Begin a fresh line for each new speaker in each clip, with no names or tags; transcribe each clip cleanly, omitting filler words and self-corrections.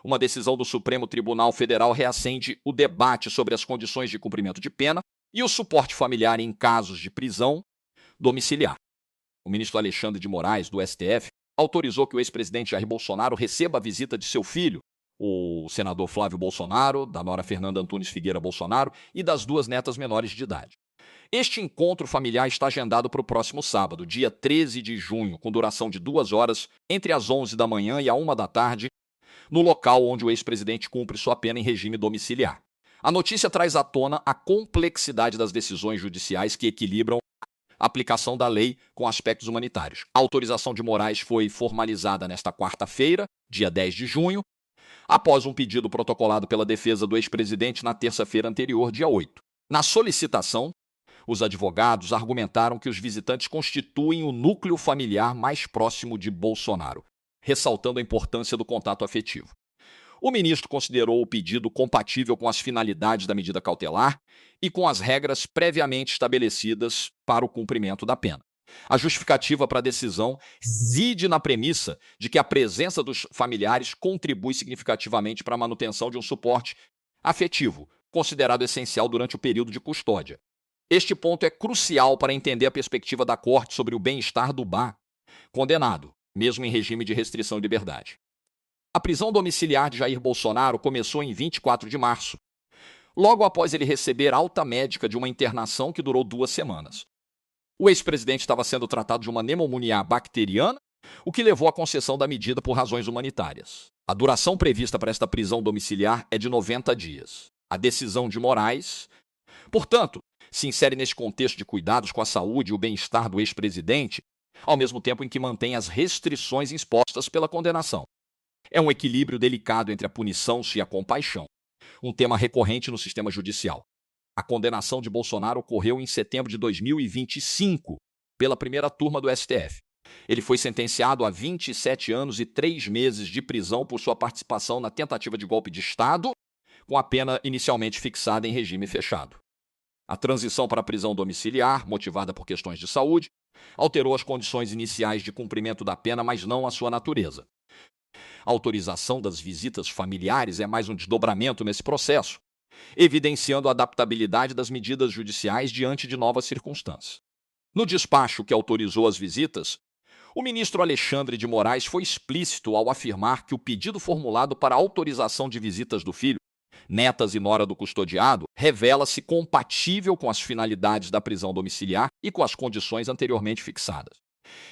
Uma decisão do Supremo Tribunal Federal reacende o debate sobre as condições de cumprimento de pena e o suporte familiar em casos de prisão domiciliar. O ministro Alexandre de Moraes, do STF, autorizou que o ex-presidente Jair Bolsonaro receba a visita de seu filho, o senador Flávio Bolsonaro, da nora Fernanda Antunes Figueira Bolsonaro e das duas netas menores de idade. Este encontro familiar está agendado para o próximo sábado, dia 13 de junho, com duração de 2 horas, entre as 11 da manhã e a 1 da tarde, no local onde o ex-presidente cumpre sua pena em regime domiciliar. A notícia traz à tona a complexidade das decisões judiciais que equilibram a aplicação da lei com aspectos humanitários. A autorização de Moraes foi formalizada nesta quarta-feira, dia 10 de junho, após um pedido protocolado pela defesa do ex-presidente na terça-feira anterior, dia 8. Na solicitação, os advogados argumentaram que os visitantes constituem o núcleo familiar mais próximo de Bolsonaro, ressaltando a importância do contato afetivo. O ministro considerou o pedido compatível com as finalidades da medida cautelar e com as regras previamente estabelecidas para o cumprimento da pena. A justificativa para a decisão reside na premissa de que a presença dos familiares contribui significativamente para a manutenção de um suporte afetivo, considerado essencial durante o período de custódia. Este ponto é crucial para entender a perspectiva da Corte sobre o bem-estar do condenado, mesmo em regime de restrição de liberdade. A prisão domiciliar de Jair Bolsonaro começou em 24 de março, logo após ele receber alta médica de uma internação que durou 2 semanas. O ex-presidente estava sendo tratado de uma pneumonia bacteriana, o que levou à concessão da medida por razões humanitárias. A duração prevista para esta prisão domiciliar é de 90 dias. A decisão de Moraes, portanto, se insere neste contexto de cuidados com a saúde e o bem-estar do ex-presidente, ao mesmo tempo em que mantém as restrições impostas pela condenação. É um equilíbrio delicado entre a punição e a compaixão, um tema recorrente no sistema judicial. A condenação de Bolsonaro ocorreu em setembro de 2025, pela primeira turma do STF. Ele foi sentenciado a 27 anos e 3 meses de prisão por sua participação na tentativa de golpe de Estado, com a pena inicialmente fixada em regime fechado. A transição para a prisão domiciliar, motivada por questões de saúde, alterou as condições iniciais de cumprimento da pena, mas não a sua natureza. A autorização das visitas familiares é mais um desdobramento nesse processo, evidenciando a adaptabilidade das medidas judiciais diante de novas circunstâncias. No despacho que autorizou as visitas, o ministro Alexandre de Moraes foi explícito ao afirmar que o pedido formulado para autorização de visitas do filho, netas e nora do custodiado, revela-se compatível com as finalidades da prisão domiciliar e com as condições anteriormente fixadas.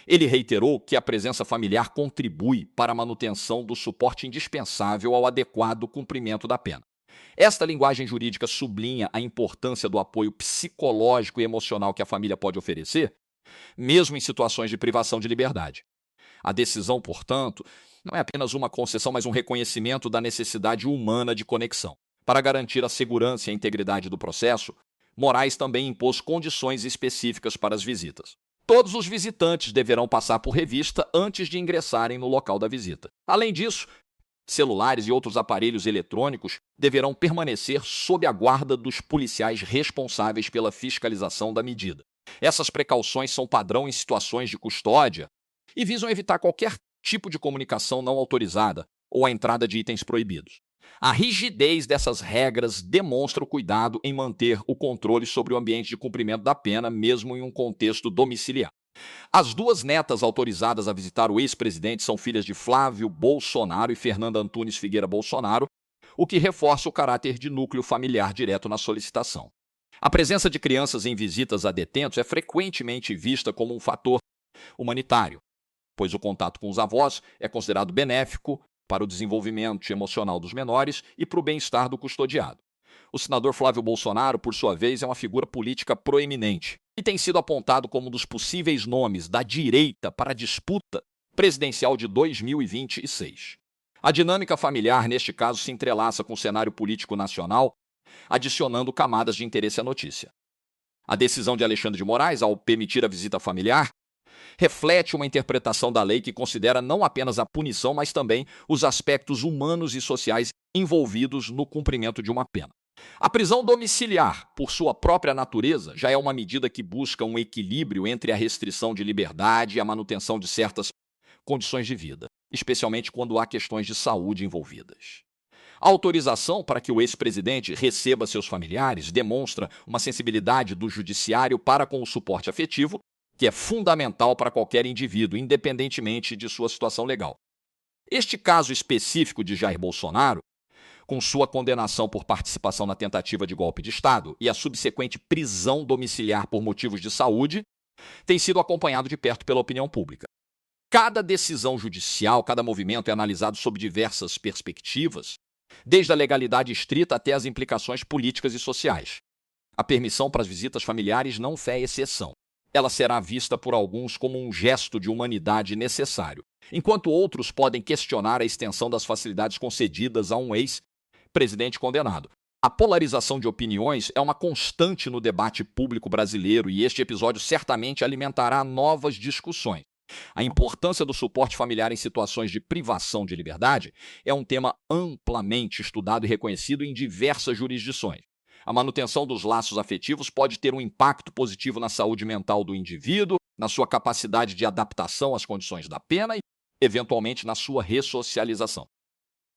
Ele reiterou que a presença familiar contribui para a manutenção do suporte indispensável ao adequado cumprimento da pena. Esta linguagem jurídica sublinha a importância do apoio psicológico e emocional que a família pode oferecer, mesmo em situações de privação de liberdade. A decisão, portanto, não é apenas uma concessão, mas um reconhecimento da necessidade humana de conexão. Para garantir a segurança e a integridade do processo, Moraes também impôs condições específicas para as visitas. Todos os visitantes deverão passar por revista antes de ingressarem no local da visita. Além disso, celulares e outros aparelhos eletrônicos deverão permanecer sob a guarda dos policiais responsáveis pela fiscalização da medida. Essas precauções são padrão em situações de custódia e visam evitar qualquer tipo de comunicação não autorizada ou a entrada de itens proibidos. A rigidez dessas regras demonstra o cuidado em manter o controle sobre o ambiente de cumprimento da pena, mesmo em um contexto domiciliar. As duas netas autorizadas a visitar o ex-presidente são filhas de Flávio Bolsonaro e Fernanda Antunes Figueira Bolsonaro, o que reforça o caráter de núcleo familiar direto na solicitação. A presença de crianças em visitas a detentos é frequentemente vista como um fator humanitário, pois o contato com os avós é considerado benéfico para o desenvolvimento emocional dos menores e para o bem-estar do custodiado. O senador Flávio Bolsonaro, por sua vez, é uma figura política proeminente e tem sido apontado como um dos possíveis nomes da direita para a disputa presidencial de 2026. A dinâmica familiar, neste caso, se entrelaça com o cenário político nacional, adicionando camadas de interesse à notícia. A decisão de Alexandre de Moraes, ao permitir a visita familiar, reflete uma interpretação da lei que considera não apenas a punição, mas também os aspectos humanos e sociais envolvidos no cumprimento de uma pena. A prisão domiciliar, por sua própria natureza, já é uma medida que busca um equilíbrio entre a restrição de liberdade e a manutenção de certas condições de vida, especialmente quando há questões de saúde envolvidas. A autorização para que o ex-presidente receba seus familiares demonstra uma sensibilidade do judiciário para com o suporte afetivo, que é fundamental para qualquer indivíduo, independentemente de sua situação legal. Este caso específico de Jair Bolsonaro, com sua condenação por participação na tentativa de golpe de Estado e a subsequente prisão domiciliar por motivos de saúde, tem sido acompanhado de perto pela opinião pública. Cada decisão judicial, cada movimento é analisado sob diversas perspectivas, desde a legalidade estrita até as implicações políticas e sociais. A permissão para as visitas familiares não é exceção. Ela será vista por alguns como um gesto de humanidade necessário, enquanto outros podem questionar a extensão das facilidades concedidas a um ex-presidente condenado. A polarização de opiniões é uma constante no debate público brasileiro e este episódio certamente alimentará novas discussões. A importância do suporte familiar em situações de privação de liberdade é um tema amplamente estudado e reconhecido em diversas jurisdições. A manutenção dos laços afetivos pode ter um impacto positivo na saúde mental do indivíduo, na sua capacidade de adaptação às condições da pena e, eventualmente, na sua ressocialização.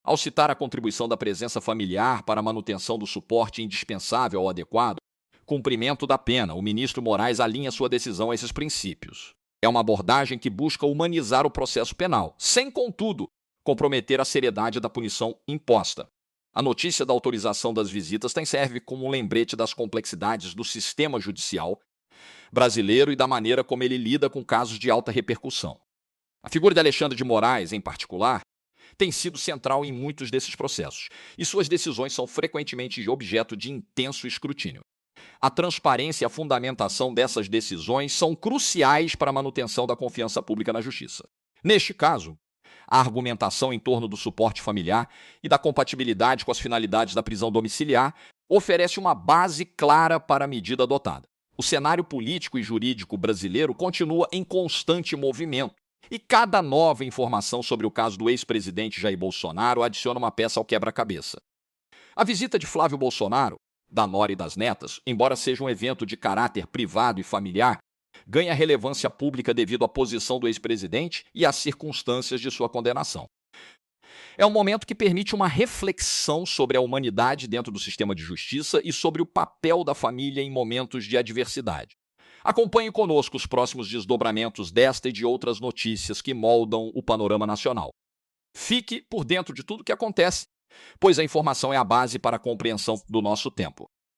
Ao citar a contribuição da presença familiar para a manutenção do suporte indispensável ao adequado cumprimento da pena, o ministro Moraes alinha sua decisão a esses princípios. É uma abordagem que busca humanizar o processo penal, sem, contudo, comprometer a seriedade da punição imposta. A notícia da autorização das visitas serve como um lembrete das complexidades do sistema judicial brasileiro e da maneira como ele lida com casos de alta repercussão. A figura de Alexandre de Moraes, em particular, tem sido central em muitos desses processos, e suas decisões são frequentemente objeto de intenso escrutínio. A transparência e a fundamentação dessas decisões são cruciais para a manutenção da confiança pública na justiça. Neste caso, a argumentação em torno do suporte familiar e da compatibilidade com as finalidades da prisão domiciliar oferece uma base clara para a medida adotada. O cenário político e jurídico brasileiro continua em constante movimento, e cada nova informação sobre o caso do ex-presidente Jair Bolsonaro adiciona uma peça ao quebra-cabeça. A visita de Flávio Bolsonaro, da nora e das netas, embora seja um evento de caráter privado e familiar, ganha relevância pública devido à posição do ex-presidente e às circunstâncias de sua condenação. É um momento que permite uma reflexão sobre a humanidade dentro do sistema de justiça e sobre o papel da família em momentos de adversidade. Acompanhe conosco os próximos desdobramentos desta e de outras notícias que moldam o panorama nacional. Fique por dentro de tudo o que acontece, pois a informação é a base para a compreensão do nosso tempo.